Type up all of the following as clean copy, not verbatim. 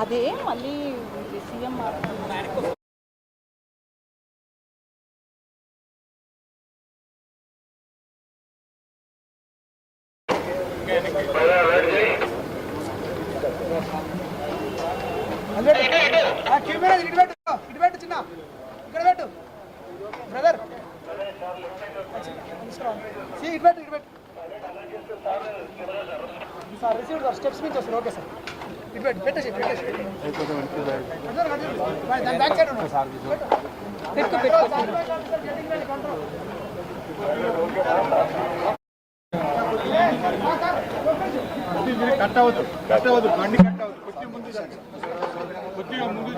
అదే మళ్ళీ సీఎం చిన్న ఇక్కడ పెట్టు బ్రదర్ సార్ రిసీవ్ స్టెప్స్ నుంచి వస్తారు ఓకే సార్ ఇటు పెట్టేసి దాని బ్యాక్ సైడ్ కట్ అవ్వదు బండి కట్ అవ్వదు కొద్దిగా ముందు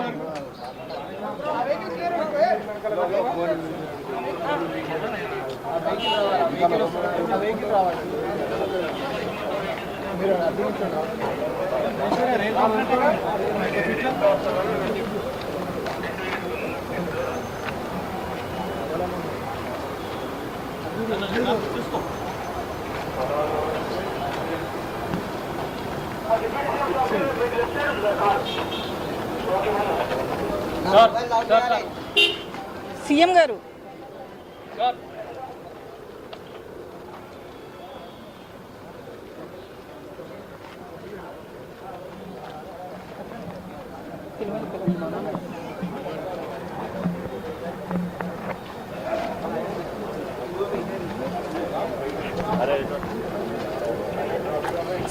సీఎం గారు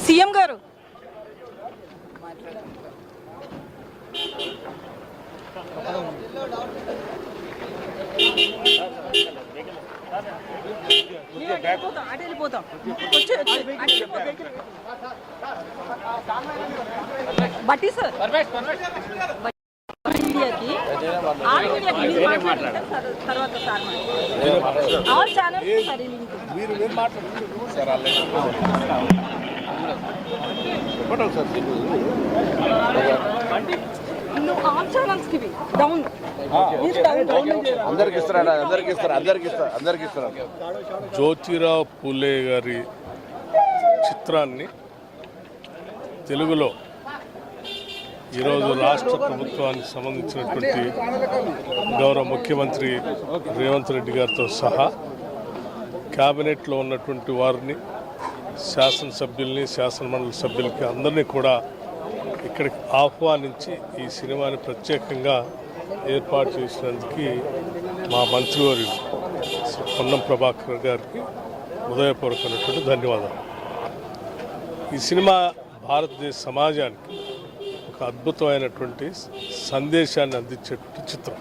సీఎం గారు బట్టి సార్ మీడియాకి తర్వాత సార్ ఆల్ ఛానల్ నువ్వు ఆల్ ఛానల్స్ కి డౌన్ జ్యోతిరావు పూలే గారి చిత్రాన్ని తెలుగులో ఈరోజు రాష్ట్ర ప్రభుత్వానికి సంబంధించినటువంటి గౌరవ ముఖ్యమంత్రి రేవంత్ రెడ్డి గారితో సహా క్యాబినెట్లో ఉన్నటువంటి వారిని శాసనసభ్యుల్ని శాసనమండలి సభ్యులకి అందరినీ కూడా ఇక్కడికి ఆహ్వానించి ఈ సినిమాని ప్రత్యేకంగా ఏర్పాటు చేసినందుకు మా మంత్రివర్యులు పొన్నం ప్రభాకర్ గారికి హృదయపూర్వకమైనటువంటి ధన్యవాదాలు. ఈ సినిమా భారతదేశ సమాజానికి ఒక అద్భుతమైనటువంటి సందేశాన్ని అందించేటువంటి చిత్రం.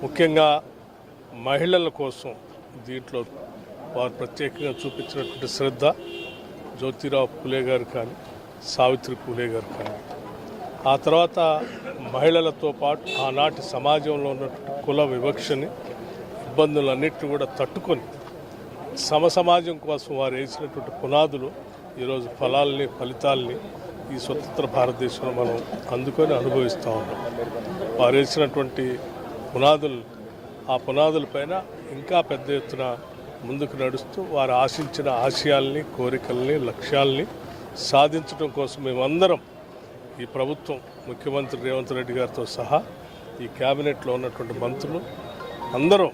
ముఖ్యంగా మహిళల కోసం దీంట్లో వారు ప్రత్యేకంగా చూపించినటువంటి శ్రద్ధ జ్యోతిరావు పూలే గారు కానీ సావిత్రి పూలే గారు కానీ, ఆ తర్వాత మహిళలతో పాటు ఆనాటి సమాజంలో ఉన్నటువంటి కుల వివక్షని ఇబ్బందులన్నింటినీ కూడా తట్టుకొని సమసమాజం కోసం వారు వేసినటువంటి పునాదులు ఈరోజు ఫలితాలని ఈ స్వతంత్ర భారతదేశంలో మనం అందుకొని అనుభవిస్తూ ఉన్నాం. వారు వేసినటువంటి పునాదులు, ఆ పునాదులపైన ఇంకా పెద్ద ఎత్తున ముందుకు నడుస్తూ వారు ఆశించిన ఆశయాల్ని, కోరికల్ని, లక్ష్యాల్ని సాధించడం కోసం మేమందరం ఈ ప్రభుత్వం ముఖ్యమంత్రి రేవంత్ రెడ్డి గారితో సహా ఈ క్యాబినెట్లో ఉన్నటువంటి మంత్రులు అందరం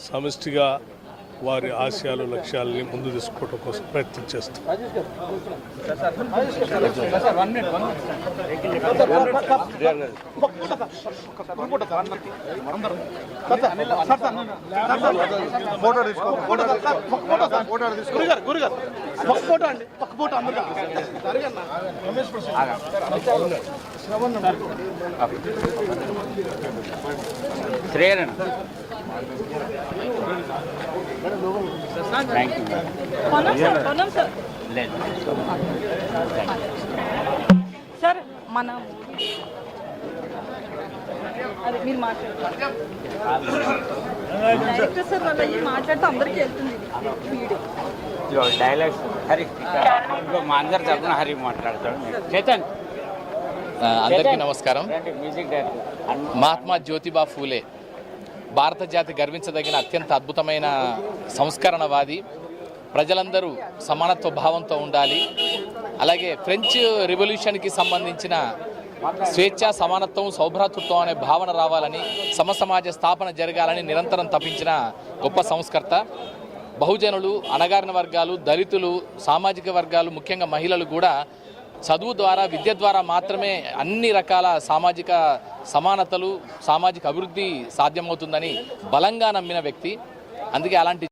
సమిష్టిగా వారి ఆశయాలు, లక్ష్యాలని ముందు తీసుకోవడం కోసం ప్రయత్నం చేస్తాం. సార్ మన అది మీరు మాట్లాడారు డైరెక్టర్ సార్ వల్ల మాట్లాడితే అందరికీ వెళ్తుంది వీడియో డైలాగ్స్. హరి మా అందరు తరఫున హరి మాట్లాడతాడు. చేతన్ అందరికీ నమస్కారం. మహాత్మా జ్యోతిబా ఫూలే భారత జాతి గర్వించదగిన అత్యంత అద్భుతమైన సంస్కరణవాది. ప్రజలందరూ సమానత్వ భావంతో ఉండాలి. అలాగే ఫ్రెంచ్ రెవల్యూషన్కి సంబంధించిన స్వేచ్ఛ, సమానత్వం, సౌభ్రాతృత్వం అనే భావన రావాలని, సమసమాజ స్థాపన జరగాలని నిరంతరం తపించిన గొప్ప సంస్కర్త. బహుజనులు, అణగారిన వర్గాలు, దళితులు, సామాజిక వర్గాలు, ముఖ్యంగా మహిళలు కూడా చదువు ద్వారా, విద్య ద్వారా మాత్రమే అన్ని రకాల సామాజిక సమానతలు, సామాజిక అభివృద్ధి సాధ్యమవుతుందని బలంగా నమ్మిన వ్యక్తి. అందుకే అలాంటి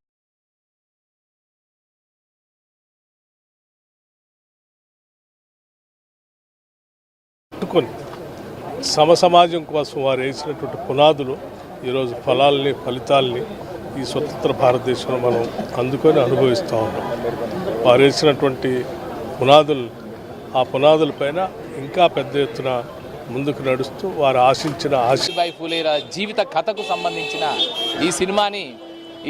సమసమాజం కోసం వారు వేసినటువంటి పునాదులు ఈరోజు ఫలితాలని ఈ స్వతంత్ర భారతదేశంలో మనం అందుకొని అనుభవిస్తూ ఉన్నాం. వారు వేసినటువంటి ఆ పునాదులపైన ఇంకా పెద్ద ఎత్తున ముందుకు నడుస్తూ వారు ఆశించిన సావిత్రిబాయి ఫూలే జీవిత కథకు సంబంధించిన ఈ సినిమాని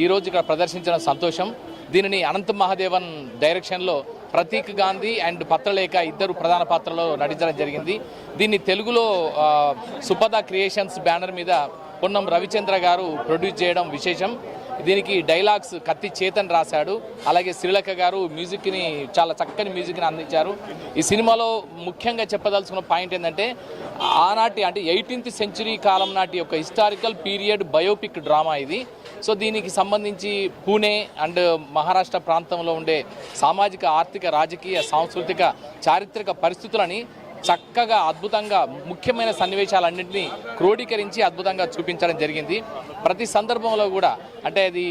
ఈరోజు ఇక్కడ ప్రదర్శించడం సంతోషం. దీనిని అనంత మహాదేవన్ డైరెక్షన్లో ప్రతీక్ గాంధీ అండ్ పత్రలేఖ ఇద్దరు ప్రధాన పాత్రలో నటించడం జరిగింది. దీన్ని తెలుగులో సుపద క్రియేషన్స్ బ్యానర్ మీద పొన్నం రవిచంద్ర గారు ప్రొడ్యూస్ చేయడం విశేషం. దీనికి డైలాగ్స్ కత్తి చేతన్ రాశాడు. అలాగే శ్రీలక గారు మ్యూజిక్ని, చాలా చక్కని మ్యూజిక్ని అందించారు. ఈ సినిమాలో ముఖ్యంగా చెప్పదలుచుకున్న పాయింట్ ఏంటంటే, ఆనాటి అంటే 18th సెంచురీ కాలం నాటి ఒక హిస్టారికల్ పీరియడ్ బయోపిక్ డ్రామా ఇది. సో దీనికి సంబంధించి పూణే అండ్ మహారాష్ట్ర ప్రాంతంలో ఉండే సామాజిక, ఆర్థిక, రాజకీయ, సాంస్కృతిక, చారిత్రక పరిస్థితులని చక్కగా, అద్భుతంగా, ముఖ్యమైన సన్నివేశాలన్నింటినీ క్రోడీకరించి అద్భుతంగా చూపించడం జరిగింది. ప్రతి సందర్భంలో కూడా అంటే అది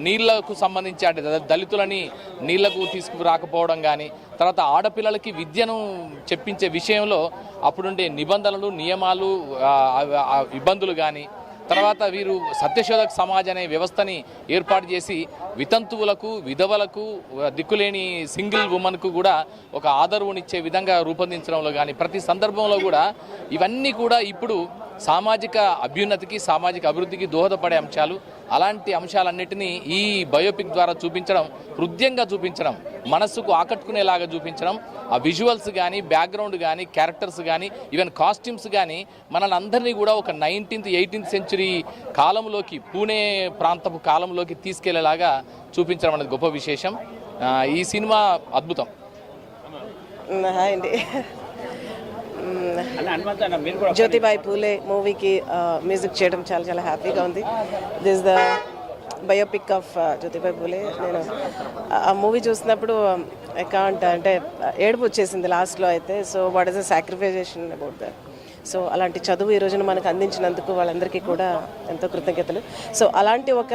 నీళ్లకు సంబంధించి, అంటే దళితులని నీళ్లకు తీసుకురాకపోవడం కానీ, తర్వాత ఆడపిల్లలకి విద్యను చెప్పించే విషయంలో అప్పుడుండే నిబంధనలు, నియమాలు, ఇబ్బందులు కానీ, తర్వాత వీరు సత్యశోధక సమాజ్ అనే వ్యవస్థని ఏర్పాటు చేసి వితంతువులకు, విధవలకు, దిక్కులేని సింగిల్ ఉమెన్కు కూడా ఒక ఆదరవునిచ్చే విధంగా రూపొందించడంలో కానీ, ప్రతి సందర్భంలో కూడా ఇవన్నీ కూడా ఇప్పుడు సామాజిక అభ్యున్నతికి, సామాజిక అభివృద్ధికి దోహదపడే అంశాలు. అలాంటి అంశాలన్నిటినీ ఈ బయోపిక్ ద్వారా చూపించడం, హృదయంగా చూపించడం, మనస్సుకు ఆకట్టుకునేలాగా చూపించడం, ఆ విజువల్స్ కానీ, బ్యాక్గ్రౌండ్ కానీ, క్యారెక్టర్స్ కానీ, ఈవెన్ కాస్ట్యూమ్స్ కానీ మనల్ని అందరినీ కూడా ఒక 19th 18th సెంచురీ కాలంలోకి, పూణే ప్రాంతపు కాలంలోకి తీసుకెళ్లేలాగా చూపించడం అనేది గొప్ప విశేషం. ఈ సినిమా అద్భుతం. హాయ్ అండి. జ్యోతిబాయి పూలే మూవీకి మ్యూజిక్ చేయడం చాలా చాలా హ్యాపీగా ఉంది. This the biopic of Jyotibai Phule. నేను ఆ మూవీ చూసినప్పుడు అకౌంట్ అంటే ఏడుపు వచ్చేసింది లాస్ట్లో అయితే. So what is the sacrifization about that. So అలాంటి చదువు ఈ రోజున మనకు అందించినందుకు వాళ్ళందరికీ కూడా ఎంతో కృతజ్ఞతలు. సో అలాంటి ఒక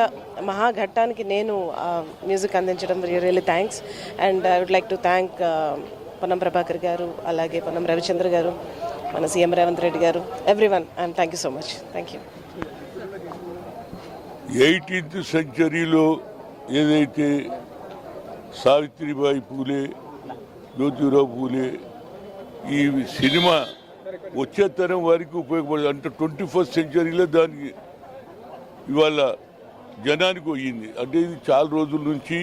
మహాఘట్టానికి నేను మ్యూజిక్ అందించడం really thanks. And I would like to thank Ponnam Prabhakar garu, అలాగే పొన్నం రవిచంద్ర గారు, మన సీఎం రేవంత్ రెడ్డి గారు, everyone, and thank you so much. Thank you. 18th సెంచరీలో ఏదైతే సావిత్రిబాయి పూలే, జ్యోతిరావు పూలే, ఈ సినిమా వచ్చే తరం వారికి ఉపయోగపడదు. అంటే 21st సెంచరీలో దానికి ఇవాళ జనానికి పోయింది. అంటే ఇది చాలా రోజుల నుంచి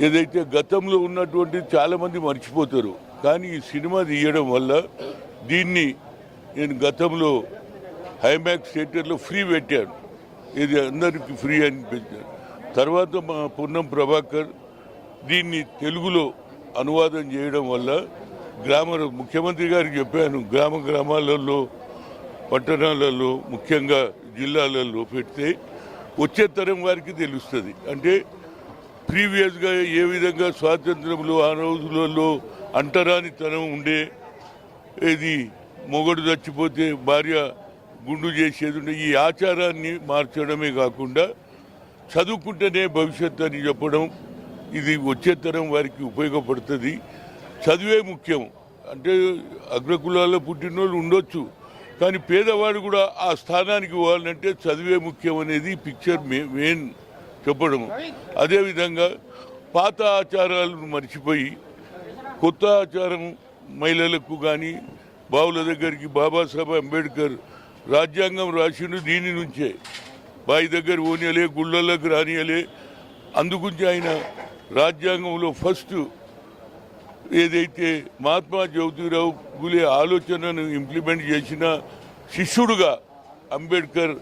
ఏదైతే గతంలో ఉన్నటువంటి చాలామంది మర్చిపోతారు. కానీ ఈ సినిమా తీయడం వల్ల దీన్ని నేను గతంలో హైమాక్స్ థియేటర్లో ఫ్రీ పెట్టాను. ఇది అందరికీ ఫ్రీ అని పెట్టాను. తర్వాత మా పొన్నం ప్రభాకర్ దీన్ని తెలుగులో అనువాదం చేయడం వల్ల ముఖ్యమంత్రి గారికి చెప్పాను, గ్రామాలలో, పట్టణాలలో, ముఖ్యంగా జిల్లాలలో పెడితే వచ్చే తరం వారికి తెలుస్తుంది. అంటే ప్రీవియస్గా ఏ విధంగా స్వాతంత్రంలో ఆ రోజులలో అంటరానితనం ఉండే, ఇది మొగడు చచ్చిపోతే భార్య గుండు చేసేది ఉండే, ఈ ఆచారాన్ని మార్చడమే కాకుండా చదువుకుంటేనే భవిష్యత్తు అని చెప్పడం, ఇది వచ్చే తరం వారికి ఉపయోగపడుతుంది. చదువే ముఖ్యం. అంటే అగ్రకులాల్లో పుట్టిన వాళ్ళు ఉండొచ్చు, కానీ పేదవాడు కూడా ఆ స్థానానికి పోవాలంటే చదువే ముఖ్యం అనేది పిక్చర్ మెయిన్ చెప్పడం. అదేవిధంగా పాత ఆచారాలను మర్చిపోయి కొత్త ఆచారం మహిళలకు కానీ, బావుల దగ్గరికి బాబాసాహెబ్ అంబేద్కర్ రాజ్యాంగం రాసిండు దీని నుంచే, బావి దగ్గర పోనీయలే, గుళ్ళలకు రానియలే. అందుగురించి ఆయన రాజ్యాంగంలో ఫస్ట్ ఏదైతే మహాత్మా జ్యోతిరావు పూలే ఆలోచనను ఇంప్లిమెంట్ చేసిన శిష్యుడుగా అంబేద్కర్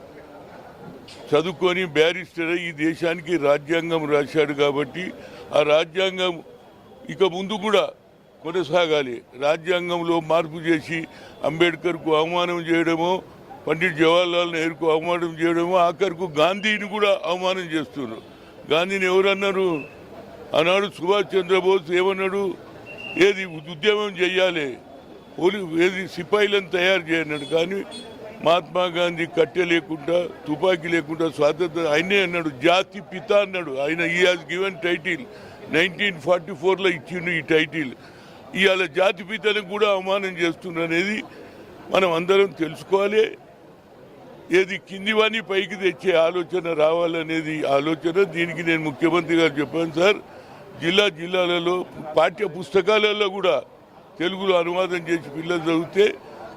చదువుకొని బ్యారిస్టర్ ఈ దేశానికి రాజ్యాంగం రాశాడు. కాబట్టి ఆ రాజ్యాంగం ఇక ముందు కూడా కొనసాగాలి. రాజ్యాంగంలో మార్పు చేసి అంబేద్కర్కు అవమానం చేయడమో, పండిట్ జవహర్లాల్ నెహ్రూకు అవమానం చేయడమో, ఆఖరుకు గాంధీని కూడా అవమానం చేస్తున్నారు. గాంధీని ఎవరన్నారు? ఆనాడు సుభాష్ చంద్రబోస్ ఏమన్నాడు? ఏది ఉద్యమం చెయ్యాలి, ఏది సిపాయిలను తయారు చేయన్నాడు. కానీ మహాత్మా గాంధీ కట్టె లేకుండా, తుపాకీ లేకుండా స్వాతంత్రం ఆయనే అన్నాడు. జాతి పిత అన్నాడు ఆయన. ఈ హాజ్ గివెన్ టైటిల్ 1944లో ఇచ్చిండు ఈ టైటిల్. ఇవాళ జాతి పితను కూడా అవమానం చేస్తున్నారు అనేది మనం అందరం తెలుసుకోవాలి. ఏది కిందివాణి పైకి తెచ్చే ఆలోచన రావాలనేది ఆలోచన. దీనికి నేను ముఖ్యమంత్రి గారు చెప్పాను సార్, జిల్లాలలో పాఠ్య పుస్తకాలలో కూడా తెలుగులో అనువాదం చేసి పిల్లలు చదివితే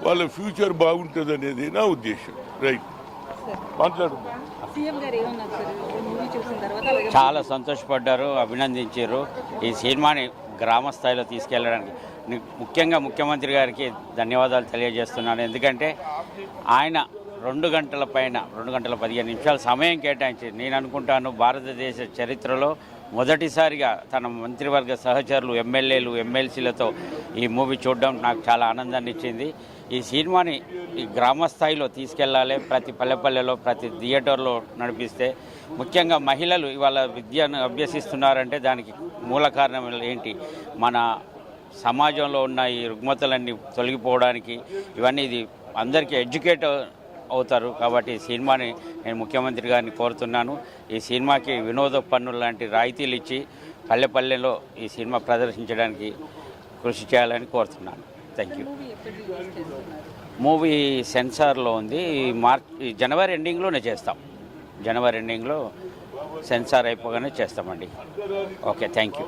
వాళ్ళ ఫ్యూచర్ బాగుంటుంది అనేది నా ఉద్దేశం. రైట్, మాట్లాడు. సీఎం గారు ఏమన్నారు సార్ మూవీ చూసిన తర్వాత? చాలా సంతోషపడ్డారు, అభినందించారు. ఈ సినిమాని గ్రామ స్థాయిలో తీసుకెళ్ళడానికి ముఖ్యంగా ముఖ్యమంత్రి గారికి ధన్యవాదాలు తెలియజేస్తున్నాను. ఎందుకంటే ఆయన 2 గంటల పైన 2 గంటల 15 నిమిషాల సమయం కేటాయించి, నేను అనుకుంటాను భారతదేశ చరిత్రలో మొదటిసారిగా తన మంత్రివర్గ సహచరులు, ఎమ్మెల్యేలు, ఎమ్మెల్సీలతో ఈ మూవీ చూడడం నాకు చాలా ఆనందాన్ని ఇచ్చింది. ఈ సినిమాని ఈ గ్రామ స్థాయిలో తీసుకెళ్లాలి, ప్రతి పల్లెపల్లెలో, ప్రతి థియేటర్లో నడిపిస్తే, ముఖ్యంగా మహిళలు ఇవాళ విద్యను అభ్యసిస్తున్నారంటే దానికి మూల కారణం ఏంటి? మన సమాజంలో ఉన్న ఈ రుగ్మతలన్నీ తొలగిపోవడానికి ఇవన్నీ ఇది అందరికీ ఎడ్యుకేట్ అవుతారు. కాబట్టి ఈ సినిమాని నేను ముఖ్యమంత్రి గారిని కోరుతున్నాను. ఈ సినిమాకి వినోద పన్నులు లాంటి రాయితీలు ఇచ్చి పల్లెపల్లెలో ఈ సినిమా ప్రదర్శించడానికి కృషి చేయాలని కోరుతున్నాను. Thank you. మూవీ సెన్సార్లో ఉంది. జనవరి ఎండింగ్లోనే చేస్తాం. జనవరి ఎండింగ్లో సెన్సార్ అయిపోగానే చేస్తామండి. Okay, thank you.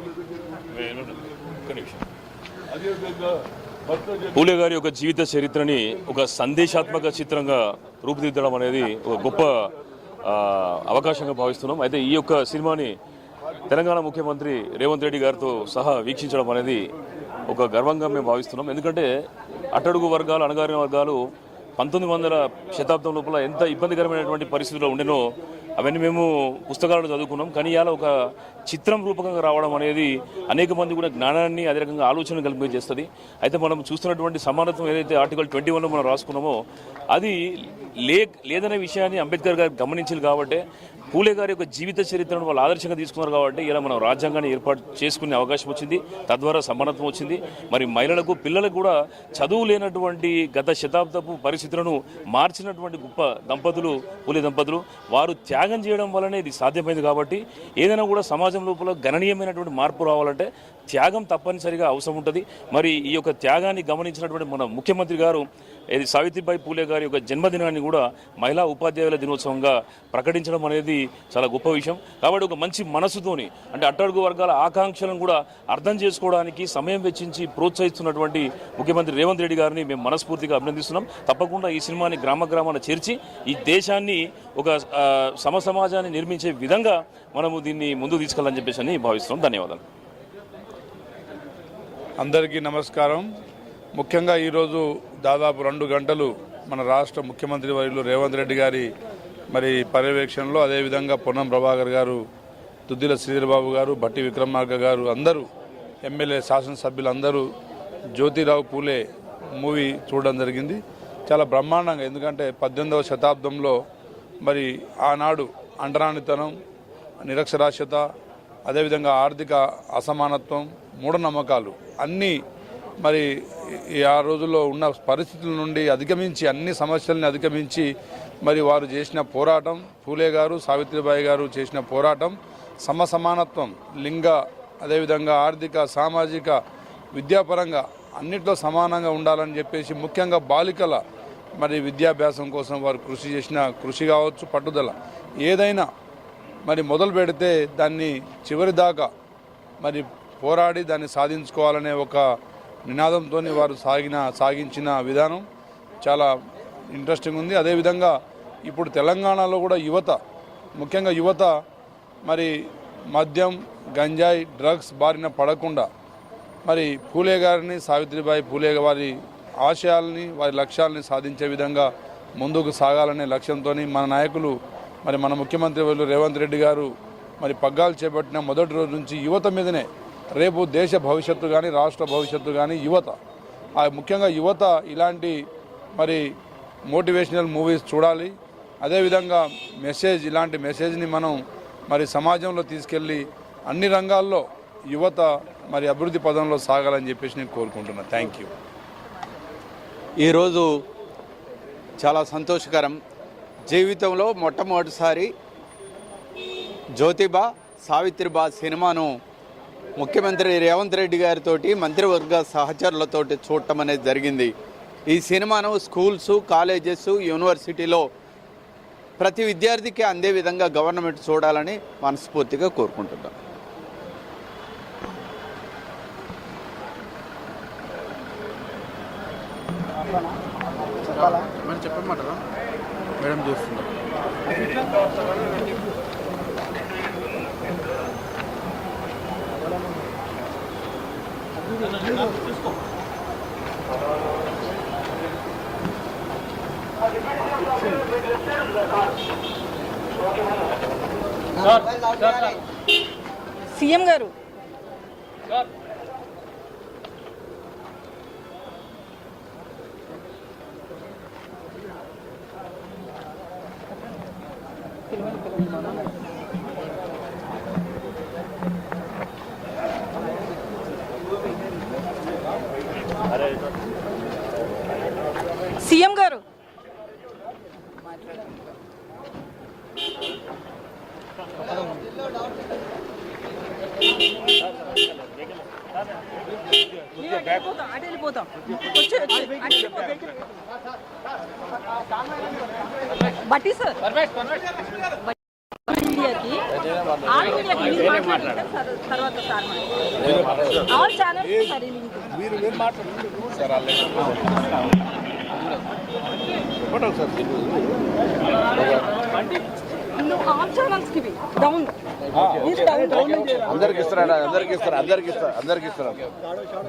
పూలే గారి యొక్క జీవిత చరిత్రని ఒక సందేశాత్మక చిత్రంగా రూపుదిద్దడం అనేది ఒక గొప్ప అవకాశంగా భావిస్తున్నాం. అయితే ఈ యొక్క సినిమాని తెలంగాణ ముఖ్యమంత్రి రేవంత్ రెడ్డి గారితో సహా వీక్షించడం అనేది ఒక గర్వంగా మేము భావిస్తున్నాం. ఎందుకంటే అట్టడుగు వర్గాలు, అణగారిన వర్గాలు 1900వ శతాబ్దం లోపల ఎంత ఇబ్బందికరమైనటువంటి పరిస్థితుల్లో ఉండేనో అవన్నీ మేము పుస్తకాలను చదువుకున్నాం. కానీ ఇలా ఒక చిత్రం రూపకంగా రావడం అనేది అనేక మంది కూడా జ్ఞానాన్ని, అదే రకంగా ఆలోచన కల్పించేస్తుంది. అయితే మనం చూస్తున్నటువంటి సమానత్వం ఏదైతే ఆర్టికల్ 21లో మనం రాసుకున్నామో అది లేదనే విషయాన్ని అంబేద్కర్ గారు గమనించారు. కాబట్టి పూలే గారి యొక్క జీవిత చరిత్రను వాళ్ళు ఆదర్శంగా తీసుకున్నారు. కాబట్టి ఇలా మనం రాజ్యాంగాన్ని ఏర్పాటు చేసుకునే అవకాశం వచ్చింది. తద్వారా సమానత్వం వచ్చింది. మరి మహిళలకు, పిల్లలకు కూడా చదువు లేనటువంటి గత శతాబ్దపు పరిస్థితులను మార్చినటువంటి గొప్ప దంపతులు పూలే దంపతులు. వారు త్యాగం చేయడం వల్లనే ఇది సాధ్యమైంది. కాబట్టి ఏదైనా కూడా సమాజం లోపల గణనీయమైనటువంటి మార్పు రావాలంటే త్యాగం తప్పనిసరిగా అవసరం ఉంటుంది. మరి ఈ యొక్క త్యాగాన్ని గమనించినటువంటి మన ముఖ్యమంత్రి గారు సావిత్రిబాయి పూలే గారి యొక్క జన్మదినాన్ని కూడా మహిళా ఉపాధ్యాయుల దినోత్సవంగా ప్రకటించడం అనేది చాలా గొప్ప విషయం. కాబట్టి ఒక మంచి మనసుతోని, అంటే అట్టడుగు వర్గాల ఆకాంక్షలను కూడా అర్థం చేసుకోవడానికి సమయం వెచ్చించి ప్రోత్సహిస్తున్నటువంటి ముఖ్యమంత్రి రేవంత్ రెడ్డి గారిని మేము మనస్ఫూర్తిగా అభినందిస్తున్నాం. తప్పకుండా ఈ సినిమాని గ్రామాన చేర్చి ఈ దేశాన్ని ఒక సమసమాజాన్ని నిర్మించే విధంగా మనము దీన్ని ముందుకు తీసుకెళ్ళాలని చెప్పేసి అని భావిస్తున్నాం. ధన్యవాదాలు. అందరికీ నమస్కారం. ముఖ్యంగా ఈరోజు దాదాపు 2 గంటలు మన రాష్ట్ర ముఖ్యమంత్రి వర్యులు రేవంత్ రెడ్డి గారి పర్యవేక్షణలో, అదేవిధంగా పొన్నం ప్రభాకర్ గారు, దుద్దిల శ్రీధరబాబు గారు, భట్టి విక్రమార్క గారు, అందరూ ఎమ్మెల్యే, శాసనసభ్యులు అందరూ జ్యోతిరావు పూలే మూవీ చూడడం జరిగింది. చాలా బ్రహ్మాండంగా. ఎందుకంటే 18వ శతాబ్దంలో మరి ఆనాడు అంటరానితనం, నిరక్షరాస్యత, అదేవిధంగా ఆర్థిక అసమానత్వం, మూఢనమ్మకాలు అన్నీ మరి ఆ రోజుల్లో ఉన్న పరిస్థితుల నుండి అధిగమించి, అన్ని సమస్యల్ని అధిగమించి మరి వారు చేసిన పోరాటం, పూలే గారు, సావిత్రిబాయి గారు చేసిన పోరాటం, సమానత్వం, లింగ, అదేవిధంగా ఆర్థిక, సామాజిక, విద్యాపరంగా అన్నిట్లో సమానంగా ఉండాలని చెప్పేసి, ముఖ్యంగా బాలికల మరి విద్యాభ్యాసం కోసం వారు కృషి చేసిన కృషి కావచ్చు, పట్టుదల ఏదైనా మరి మొదలు పెడితే దాన్ని చివరి దాకా మరి పోరాడి దాన్ని సాధించుకోవాలనే ఒక నినాదంతో వారు సాగించిన విధానం చాలా ఇంట్రెస్టింగ్ ఉంది. అదేవిధంగా ఇప్పుడు తెలంగాణలో కూడా యువత, ముఖ్యంగా యువత మరి మద్యం, గంజాయి, డ్రగ్స్ బారిన పడకుండా మరి పూలే గారిని, సావిత్రిబాయి పూలే వారి ఆశయాల్ని, వారి లక్ష్యాలని సాధించే విధంగా ముందుకు సాగాలనే లక్ష్యంతో మన నాయకులు, మరి మన ముఖ్యమంత్రి రేవంత్ రెడ్డి గారు మరి పగ్గాలు చేపట్టిన మొదటి రోజు నుంచి యువత మీదనే రేపు దేశ భవిష్యత్తు కానీ రాష్ట్ర భవిష్యత్తు కానీ యువత, ముఖ్యంగా యువత ఇలాంటి మరి మోటివేషనల్ మూవీస్ చూడాలి. అదేవిధంగా ఇలాంటి మెసేజ్ని మనం మరి సమాజంలో తీసుకెళ్ళి అన్ని రంగాల్లో యువత మరి అభివృద్ధి పదంలో సాగాలని చెప్పేసి నేను కోరుకుంటున్నాను. Thank you. ఈరోజు చాలా సంతోషకరం. జీవితంలో మొట్టమొదటిసారి జ్యోతిబా సావిత్రిబా సినిమాను ముఖ్యమంత్రి రేవంత్ రెడ్డి గారితో మంత్రివర్గ సహచరులతో చూడటం అనేది జరిగింది. ఈ సినిమాను స్కూల్స్, కాలేజెస్, యూనివర్సిటీలో ప్రతి విద్యార్థికి అందే విధంగా గవర్నమెంట్ చూడాలని మనస్ఫూర్తిగా కోరుకుంటున్నాం. చెప్పమంటారా మేడం? చూస్తున్నారు. సీఎం గారు సీఎం గారు బట్టి సార్ తర్వాత సార్ ఆల్ ఛానల్స్ సరే ఆల్ ఛానల్స్ కి డౌన్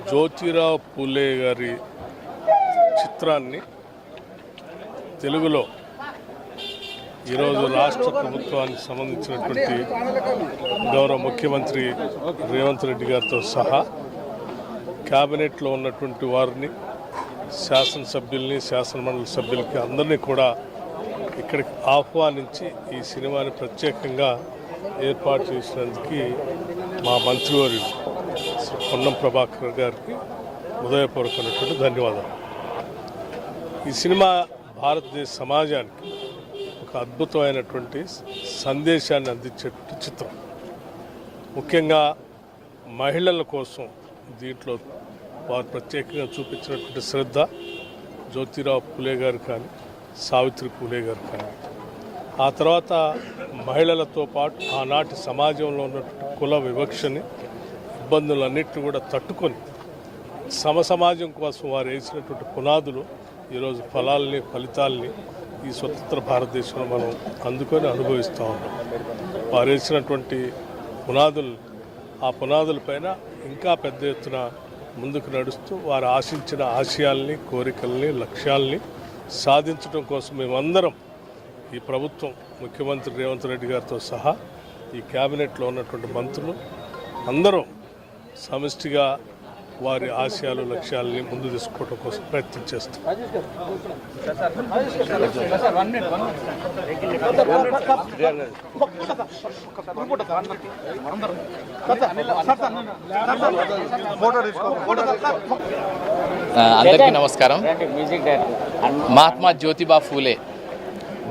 జ్యోతిరావు పూలే గారి చిత్రాన్ని తెలుగులో ఈరోజు రాష్ట్ర ప్రభుత్వానికి సంబంధించినటువంటి గౌరవ ముఖ్యమంత్రి రేవంత్ రెడ్డి గారితో సహా క్యాబినెట్లో ఉన్నటువంటి వారిని, శాసనసభ్యుల్ని, శాసనమండలి సభ్యులకి అందరినీ కూడా ఇక్కడికి ఆహ్వానించి ఈ సినిమాని ప్రత్యేకంగా ఏర్పాటు చేసినందుకు మా మంత్రివర్యులు పొన్నం ప్రభాకర్ గారికి హృదయపూర్వకమైనటువంటి ధన్యవాదాలు. ఈ సినిమా భారతదేశ సమాజానికి ఒక అద్భుతమైనటువంటి సందేశాన్ని అందించేటువంటి చిత్రం. ముఖ్యంగా మహిళల కోసం దీంట్లో వారు ప్రత్యేకంగా చూపించినటువంటి శ్రద్ధ జ్యోతిరావు పూలే గారు కానీ, సావిత్రి పూలే గారు కానీ, ఆ తర్వాత మహిళలతో పాటు ఆనాటి సమాజంలో ఉన్నటువంటి కుల వివక్షని, ఇబ్బందులన్నింటినీ కూడా తట్టుకొని సమసమాజం కోసం వారు వేసినటువంటి పునాదులు ఈరోజు ఫలితాల్ని ఈ స్వతంత్ర భారతదేశంలో మనం అందుకొని అనుభవిస్తూ ఉన్నాం. వారు వేసినటువంటి పునాదులు, ఆ పునాదులపైన ఇంకా పెద్ద ఎత్తున ముందుకు నడుస్తూ వారు ఆశించిన ఆశయాల్ని, కోరికల్ని, లక్ష్యాల్ని సాధించడం కోసం మేమందరం, ఈ ప్రభుత్వం, ముఖ్యమంత్రి రేవంత్ రెడ్డి గారితో సహా ఈ క్యాబినెట్లో ఉన్నటువంటి మంత్రులు అందరం సమిష్టిగా వారి ఆశయాలు, లక్ష్యాలని ముందు తీసుకోవడం కోసం ప్రయత్నం చేస్తాం. అందరికీ నమస్కారం. మహాత్మా జ్యోతిబా ఫూలే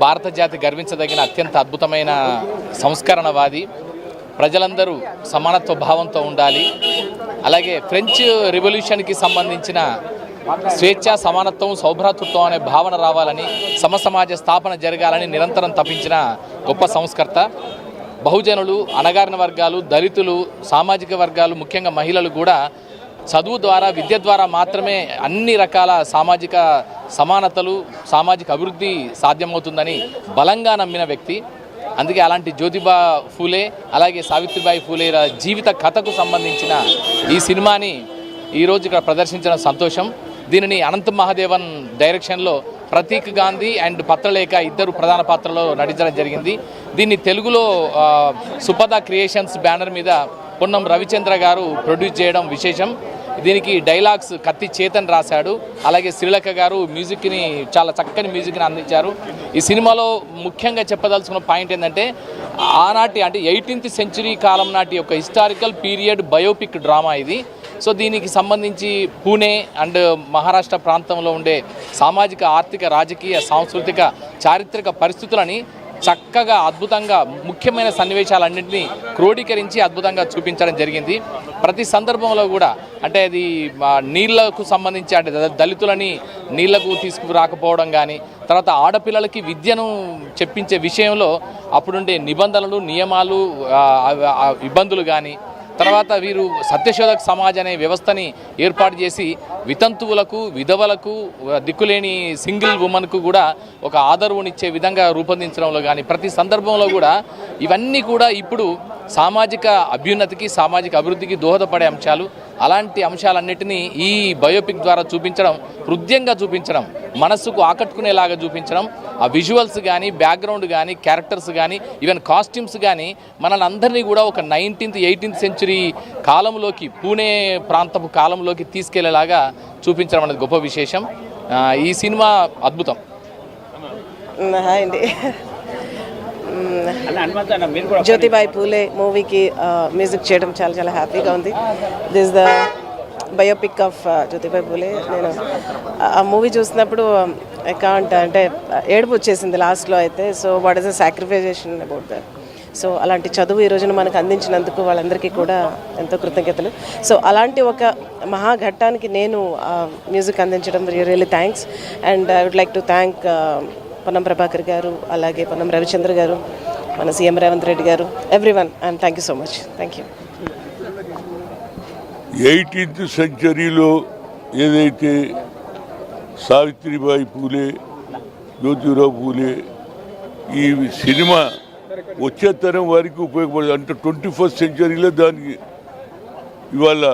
భారత జాతి గర్వించదగిన అత్యంత అద్భుతమైన సంస్కరణవాది. ప్రజలందరూ సమానత్వ భావంతో ఉండాలి. అలాగే ఫ్రెంచ్ రెవల్యూషన్కి సంబంధించిన స్వేచ్ఛ, సమానత్వం, సౌభ్రాతృత్వం అనే భావన రావాలని, సమసమాజ స్థాపన జరగాలని నిరంతరం తపించిన గొప్ప సంస్కర్త. బహుజనులు, అణగారిన వర్గాలు, దళితులు, సామాజిక వర్గాలు, ముఖ్యంగా మహిళలు కూడా చదువు ద్వారా, విద్య ద్వారా మాత్రమే అన్ని రకాల సామాజిక సమానతలు, సామాజిక అభివృద్ధి సాధ్యమవుతుందని బలంగా నమ్మిన వ్యక్తి. అందుకే అలాంటి జ్యోతిబా ఫూలే, అలాగే సావిత్రిబాయి ఫూలేల జీవిత కథకు సంబంధించిన ఈ సినిమాని ఈరోజు ఇక్కడ ప్రదర్శించడం సంతోషం. దీనిని అనంత్ మహాదేవన్ డైరెక్షన్లో ప్రతీక్ గాంధీ అండ్ పత్రలేఖ ఇద్దరు ప్రధాన పాత్రలో నటించడం జరిగింది. దీన్ని తెలుగులో సుపద క్రియేషన్స్ బ్యానర్ మీద పొన్నం రవిచంద్ర గారు ప్రొడ్యూస్ చేయడం విశేషం. దీనికి డైలాగ్స్ కత్తి చేతన్ రాశాడు. అలాగే శ్రీలక గారు మ్యూజిక్ని చాలా చక్కని మ్యూజిక్ని అందించారు. ఈ సినిమాలో ముఖ్యంగా చెప్పదలుచుకున్న పాయింట్ ఏంటంటే ఆనాటి అంటే 18th సెంచురీ కాలం నాటి ఒక హిస్టారికల్ పీరియడ్ బయోపిక్ డ్రామా ఇది. సో దీనికి సంబంధించి పూణే అండ్ మహారాష్ట్ర ప్రాంతంలో ఉండే సామాజిక, ఆర్థిక, రాజకీయ, సాంస్కృతిక, చారిత్రక పరిస్థితులని చక్కగా అద్భుతంగా ముఖ్యమైన సన్నివేశాలన్నింటినీ క్రోడీకరించి అద్భుతంగా చూపించడం జరిగింది. ప్రతి సందర్భంలో కూడా అంటే అది నీళ్లకు సంబంధించి అంటే దళితులని నీళ్లకు తీసుకురాకపోవడం కానీ, తర్వాత ఆడపిల్లలకి విద్యను చెప్పించే విషయంలో అప్పుడుండే నిబంధనలు, నియమాలు, ఇబ్బందులు కానీ, తర్వాత వీరు సత్యశోధక సమాజ్ అనే వ్యవస్థని ఏర్పాటు చేసి వితంతువులకు, విధవలకు, దిక్కులేని సింగిల్ ఉమెన్కు కూడా ఒక ఆదరవునిచ్చే విధంగా రూపొందించడంలో కానీ ప్రతి సందర్భంలో కూడా ఇవన్నీ కూడా ఇప్పుడు సామాజిక అభ్యున్నతికి, సామాజిక అభివృద్ధికి దోహదపడే అంశాలు. అలాంటి అంశాలన్నిటినీ ఈ బయోపిక్ ద్వారా చూపించడం, హృదయంగా చూపించడం, మనస్సుకు ఆకట్టుకునేలాగా చూపించడం, ఆ విజువల్స్ కానీ, బ్యాక్గ్రౌండ్ కానీ, క్యారెక్టర్స్ కానీ, ఈవెన్ కాస్ట్యూమ్స్ కానీ మనల్ని అందరినీ కూడా ఒక 19th 18th సెంచురీ కాలంలోకి, పూణే ప్రాంతపు కాలంలోకి తీసుకెళ్లేలాగా చూపించడం అనేది గొప్ప విశేషం. ఈ సినిమా అద్భుతం. హాయ్ అండి. జ్యోతిబాయి పూలే మూవీకి మ్యూజిక్ చేయడం చాలా చాలా హ్యాపీగా ఉంది. This the biopic of Jyotibai Phule. నేను ఆ మూవీ చూసినప్పుడు అంటే ఏడుపు వచ్చేసింది లాస్ట్లో అయితే. So what is the sacrifization about that. So అలాంటి చదువు ఈ రోజున మనకు అందించినందుకు వాళ్ళందరికీ కూడా ఎంతో కృతజ్ఞతలు. సో అలాంటి ఒక మహాఘట్టానికి నేను మ్యూజిక్ అందించడం really thanks. And I would like to thank Ponnam Prabhakar garu, అలాగే పొన్నం రవిచంద్ర గారు, మన సీఎం రేవంత్ రెడ్డి గారు, everyone. And thank you so much. Thank you. 18th సెంచరీలో ఏదైతే సావిత్రిబాయి పూలే, జ్యోతిరావు పూలే ఈ సినిమా వచ్చే తరం వారికి ఉపయోగపడదు. అంటే 21st సెంచరీలో దానికి ఇవాళ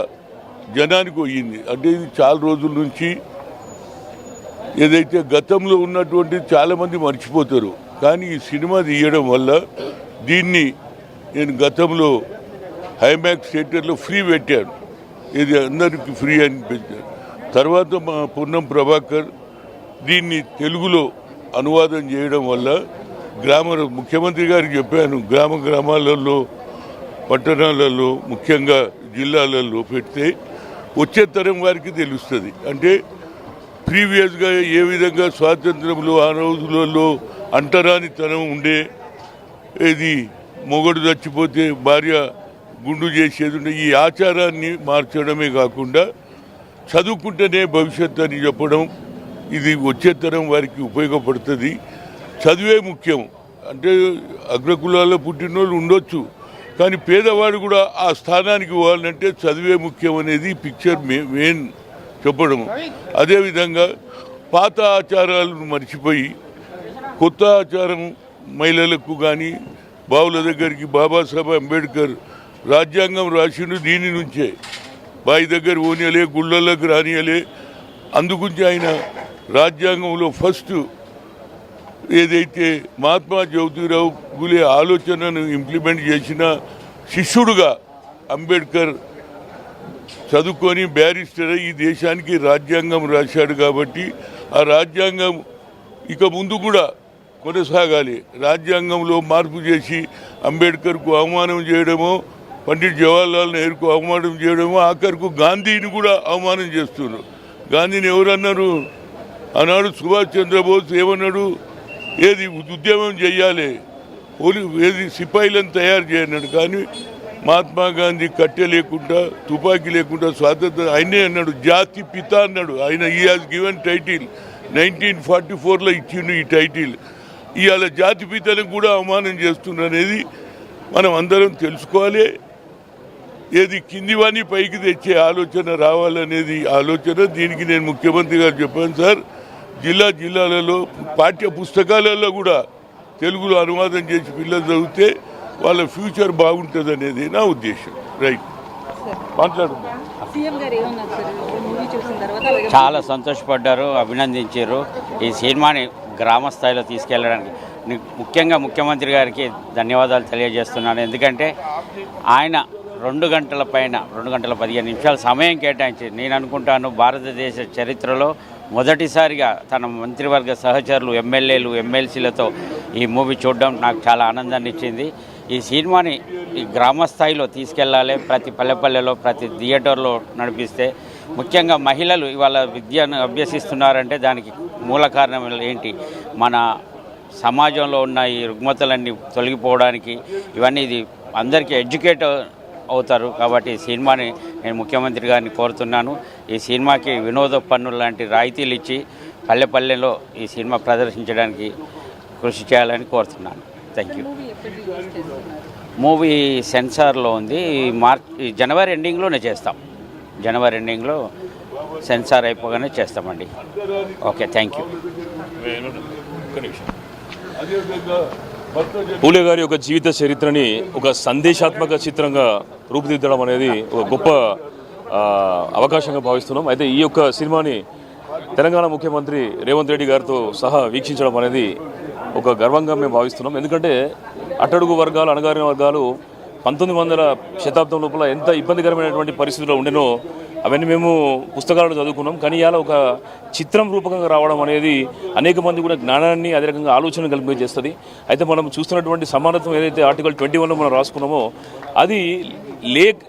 జనానికి పోయింది. అంటే ఇది చాలా రోజుల నుంచి ఏదైతే గతంలో ఉన్నటువంటి చాలామంది మర్చిపోతారు. కానీ ఈ సినిమా తీయడం వల్ల దీన్ని నేను గతంలో హైమాక్స్ థియేటర్లో ఫ్రీ పెట్టాను. ఇది అందరికీ ఫ్రీ అనిపించాను. తర్వాత మా పొన్నం ప్రభాకర్ దీన్ని తెలుగులో అనువాదం చేయడం వల్ల ముఖ్యమంత్రి గారికి చెప్పాను, గ్రామాలలో, పట్టణాలలో, ముఖ్యంగా జిల్లాలలో పెడితే వచ్చే తరం వారికి తెలుస్తుంది. అంటే ప్రీవియస్గా ఏ విధంగా స్వాతంత్రంలో ఆ రోజులలో అంటరానితనం ఉండే, ఇది మొగడు చచ్చిపోతే భార్య గుండు చేసేది ఉండే, ఈ ఆచారాన్ని మార్చడమే కాకుండా చదువుకుంటేనే భవిష్యత్తు అని చెప్పడం, ఇది వచ్చే తరం వారికి ఉపయోగపడుతుంది. చదువే ముఖ్యం. అంటే అగ్రకులాల్లో పుట్టినోళ్ళు ఉండొచ్చు, కానీ పేదవాడు కూడా ఆ స్థానానికి పోవాలంటే చదువే ముఖ్యం అనేది పిక్చర్ మెయిన్ చెప్పడం. అదేవిధంగా పాత ఆచారాలను మర్చిపోయి కొత్త ఆచారం మహిళలకు కానీ బావుల దగ్గరికి బాబాసాహెబ్ అంబేద్కర్ రాజ్యాంగం రాసిండు దీని నుంచే. బావి దగ్గర పోనీయలే, గుళ్ళలకు రానియలే. అందుగురించి ఆయన రాజ్యాంగంలో ఫస్ట్ ఏదైతే మహాత్మా జ్యోతిరావు పూలే ఆలోచనను ఇంప్లిమెంట్ చేసిన శిష్యుడుగా అంబేద్కర్ చదువుకొని బ్యారిస్టర్ ఈ దేశానికి రాజ్యాంగం రాశాడు. కాబట్టి ఆ రాజ్యాంగం ఇక ముందు కూడా కొనసాగాలి. రాజ్యాంగంలో మార్పు చేసి అంబేద్కర్కు అవమానం చేయడమో, పండిట్ జవహర్లాల్ నెహ్రూకు అవమానం చేయడమో, ఆఖరుకు గాంధీని కూడా అవమానం చేస్తున్నారు. గాంధీని ఎవరన్నారు? ఆనాడు సుభాష్ చంద్రబోస్ ఏమన్నాడు? ఏది ఉద్యమం చెయ్యాలి, ఏది సిపాయిలను తయారు చేయన్నాడు. కానీ మహాత్మా గాంధీ కట్టె లేకుండా, తుపాకీ లేకుండా స్వాతంత్రం ఆయనే అన్నాడు. జాతి పిత అన్నాడు ఆయన. ఈ హాజ్ గివెన్ టైటిల్ 1944లో ఇచ్చిండు ఈ టైటిల్. ఇవాళ జాతి పితలకు కూడా అవమానం చేస్తున్నారు అనేది మనం అందరం తెలుసుకోవాలి. ఏది కిందివాణి పైకి తెచ్చే ఆలోచన రావాలనేది ఆలోచన. దీనికి నేను ముఖ్యమంత్రి గారు చెప్పాను, సార్ జిల్లాలలో పాఠ్య పుస్తకాలలో కూడా తెలుగులో అనువాదం చేసి పిల్లలు చదివితే వాళ్ళ ఫ్యూచర్ బాగుంటుంది అనేది నా ఉద్దేశం. రైట్. మాట్లాడు. సీఎం గారు ఏమన్నారు సార్ మూవీ చూసిన తర్వాత? అలాగే చాలా సంతోషపడ్డారు, అభినందించారు. ఈ సినిమాని గ్రామ స్థాయిలో తీసుకెళ్ళడానికి ముఖ్యంగా ముఖ్యమంత్రి గారికి ధన్యవాదాలు తెలియజేస్తున్నాను. ఎందుకంటే ఆయన 2 గంటల పైన 2 గంటల 15 నిమిషాల సమయం కేటాయించి, నేను అనుకుంటాను భారతదేశ చరిత్రలో మొదటిసారిగా తన మంత్రివర్గ సహచరులు ఎమ్మెల్యేలు ఎమ్మెల్సీలతో ఈ మూవీ చూడడం నాకు చాలా ఆనందాన్ని ఇచ్చింది. ఈ సినిమాని ఈ గ్రామ స్థాయిలో తీసుకెళ్లాలి, ప్రతి పల్లెపల్లెలో ప్రతి థియేటర్లో నడిపిస్తే, ముఖ్యంగా మహిళలు ఇవాళ విద్యను అభ్యసిస్తున్నారంటే దానికి మూల కారణం ఏంటి? మన సమాజంలో ఉన్న ఈ రుగ్మతలన్నీ తొలగిపోవడానికి ఇవన్నీ ఇది అందరికీ ఎడ్యుకేట్ అవుతారు. కాబట్టి ఈ సినిమాని నేను ముఖ్యమంత్రి గారిని కోరుతున్నాను. ఈ సినిమాకి వినోద పన్నులు లాంటి రాయితీలు ఇచ్చి పల్లె పల్లెలో ఈ సినిమా ప్రదర్శించడానికి కృషి చేయాలని కోరుతున్నాను. Thank you. మూవీ సెన్సార్లో ఉంది. ఈ జనవరి ఎండింగ్లోనే చేస్తాం. జనవరి ఎండింగ్లో సెన్సార్ అయిపోగానే చేస్తామండి. Okay, thank you. పూలే గారి యొక్క జీవిత చరిత్రని ఒక సందేశాత్మక చిత్రంగా రూపుదిద్దడం అనేది ఒక గొప్ప అవకాశంగా భావిస్తున్నాం. అయితే ఈ యొక్క సినిమాని తెలంగాణ ముఖ్యమంత్రి రేవంత్ రెడ్డి గారితో సహా వీక్షించడం అనేది ఒక గర్వంగా మేము భావిస్తున్నాం. ఎందుకంటే అట్టడుగు వర్గాలు, అణగారిన వర్గాలు 1900 శతాబ్దం లోపల ఎంత ఇబ్బందికరమైనటువంటి పరిస్థితుల్లో ఉండేనో అవన్నీ మేము పుస్తకాలను చదువుకున్నాం. కానీ ఇలా ఒక చిత్రం రూపకంగా రావడం అనేది అనేక మంది కూడా జ్ఞానాన్ని, అదే రకంగా ఆలోచన కల్పించేస్తుంది. అయితే మనం చూస్తున్నటువంటి సమానత్వం ఏదైతే ఆర్టికల్ 21లో మనం రాసుకున్నామో అది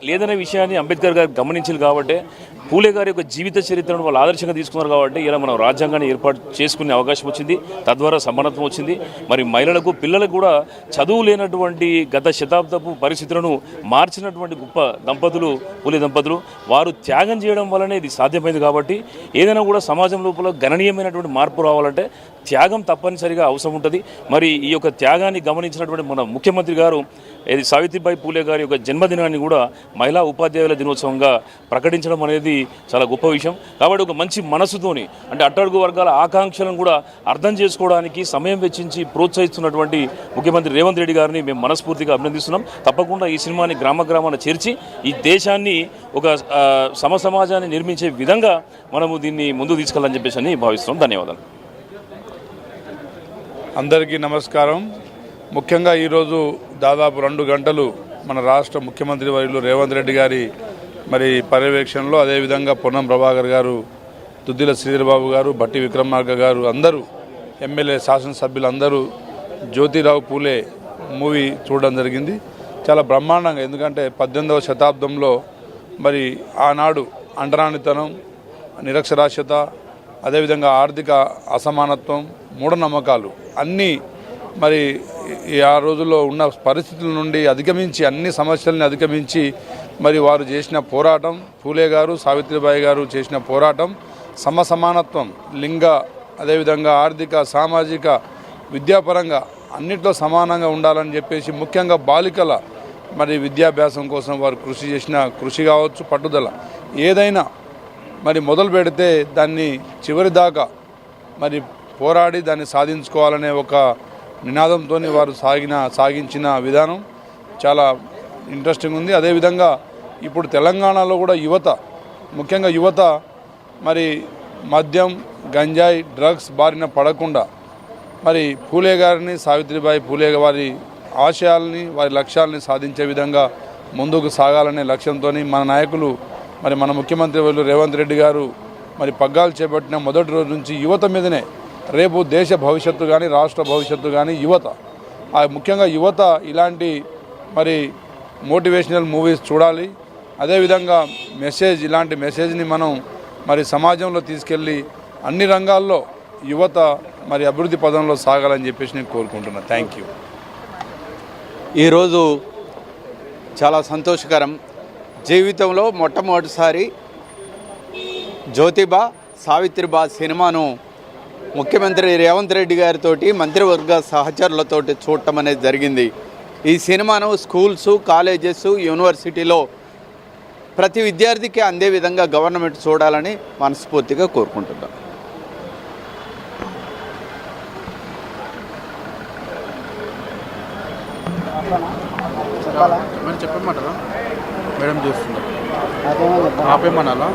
లేదనే విషయాన్ని అంబేద్కర్ గారు గమనించారు. కాబట్టి పూలే గారి యొక్క జీవిత చరిత్రను వాళ్ళు ఆదర్శంగా తీసుకున్నారు. కాబట్టి ఇలా మనం రాజ్యాంగాన్ని ఏర్పాటు చేసుకునే అవకాశం వచ్చింది. తద్వారా సమానత్వం వచ్చింది. మరి మహిళలకు, పిల్లలకు కూడా చదువు లేనటువంటి గత శతాబ్దపు పరిస్థితులను మార్చినటువంటి గొప్ప దంపతులు పూలే దంపతులు. వారు త్యాగం చేయడం వల్లనే ఇది సాధ్యమైంది. కాబట్టి ఏదైనా కూడా సమాజం లోపల గణనీయమైనటువంటి మార్పు రావాలంటే త్యాగం తప్పనిసరిగా అవసరం ఉంటుంది. మరి ఈ యొక్క త్యాగాన్ని గమనించినటువంటి మన ముఖ్యమంత్రి గారు ఇది సావిత్రిబాయి పూలే గారి యొక్క జన్మదినాన్ని కూడా మహిళా ఉపాధ్యాయుల దినోత్సవంగా ప్రకటించడం అనేది చాలా గొప్ప విషయం. కాబట్టి ఒక మంచి మనసుతోని, అంటే అట్టడుగు వర్గాల ఆకాంక్షలను కూడా అర్థం చేసుకోవడానికి సమయం వెచ్చించి ప్రోత్సహిస్తున్నటువంటి ముఖ్యమంత్రి రేవంత్ రెడ్డి గారిని మేము మనస్ఫూర్తిగా అభినందిస్తున్నాం. తప్పకుండా ఈ సినిమాని గ్రామాన చేర్చి ఈ దేశాన్ని ఒక సమసమాజాన్ని నిర్మించే విధంగా మనము దీన్ని ముందుకు తీసుకెళ్ళాలని చెప్పేసి అని భావిస్తున్నాం. ధన్యవాదాలు. అందరికీ నమస్కారం. ముఖ్యంగా ఈరోజు దాదాపు 2 గంటలు మన రాష్ట్ర ముఖ్యమంత్రి వర్యులు రేవంత్ రెడ్డి గారి మరి పర్యవేక్షణలో, అదేవిధంగా పొన్నం ప్రభాకర్ గారు, దుద్దిల శ్రీధర్బాబు గారు, భట్టి విక్రమార్క గారు, అందరూ ఎమ్మెల్యే శాసనసభ్యులు అందరూ జ్యోతిరావు పూలే మూవీ చూడడం జరిగింది. చాలా బ్రహ్మాండంగా. ఎందుకంటే 18వ శతాబ్దంలో మరి ఆనాడు అంటరానితనం, నిరక్షరాస్యత, అదేవిధంగా ఆర్థిక అసమానత్వం, మూఢనమ్మకాలు అన్నీ మరి ఆ రోజుల్లో ఉన్న పరిస్థితుల నుండి అధిగమించి, అన్ని సమస్యల్ని అధిగమించి మరి వారు చేసిన పోరాటం, పూలే గారు, సావిత్రిబాయి గారు చేసిన పోరాటం, సమానత్వం, లింగ, అదేవిధంగా ఆర్థిక, సామాజిక, విద్యాపరంగా అన్నిట్లో సమానంగా ఉండాలని చెప్పేసి, ముఖ్యంగా బాలికల మరి విద్యాభ్యాసం కోసం వారు కృషి చేసిన కృషి కావచ్చు, పట్టుదల ఏదైనా మరి మొదలు పెడితే దాన్ని చివరి దాకా మరి పోరాడి దాన్ని సాధించుకోవాలనే ఒక నినాదంతో వారు సాగించిన విధానం చాలా ఇంట్రెస్టింగ్ ఉంది. అదేవిధంగా ఇప్పుడు తెలంగాణలో కూడా యువత, ముఖ్యంగా యువత మరి మద్యం, గంజాయి, డ్రగ్స్ బారిన పడకుండా మరి పూలే గారిని, సావిత్రిబాయి పూలే వారి ఆశయాల్ని, వారి లక్ష్యాలని సాధించే విధంగా ముందుకు సాగాలనే లక్ష్యంతో మన నాయకులు, మరి మన ముఖ్యమంత్రి వాళ్ళు రేవంత్ రెడ్డి గారు మరి పగ్గాలు చేపట్టిన మొదటి రోజు నుంచి యువత మీదనే రేపు దేశ భవిష్యత్తు కానీ, రాష్ట్ర భవిష్యత్తు కానీ యువత, ముఖ్యంగా యువత ఇలాంటి మరి మోటివేషనల్ మూవీస్ చూడాలి. అదేవిధంగా ఇలాంటి మెసేజ్ని మనం మరి సమాజంలో తీసుకెళ్ళి అన్ని రంగాల్లో యువత మరి అభివృద్ధి పదంలో సాగాలని చెప్పేసి నేను కోరుకుంటున్నాను. Thank you. ఈరోజు చాలా సంతోషకరం. జీవితంలో మొట్టమొదటిసారి జ్యోతిబా సావిత్రిబా సినిమాను ముఖ్యమంత్రి రేవంత్ రెడ్డి గారితో మంత్రివర్గ సహచరులతో చూడటం అనేది జరిగింది. ఈ సినిమాను స్కూల్స్, కాలేజెస్, యూనివర్సిటీలో ప్రతి విద్యార్థికి అందే విధంగా గవర్నమెంట్ చూడాలని మనస్ఫూర్తిగా కోరుకుంటున్నాం. చెప్పమంటారా మేడం? చూస్తున్నారు. ఆపేమనాలా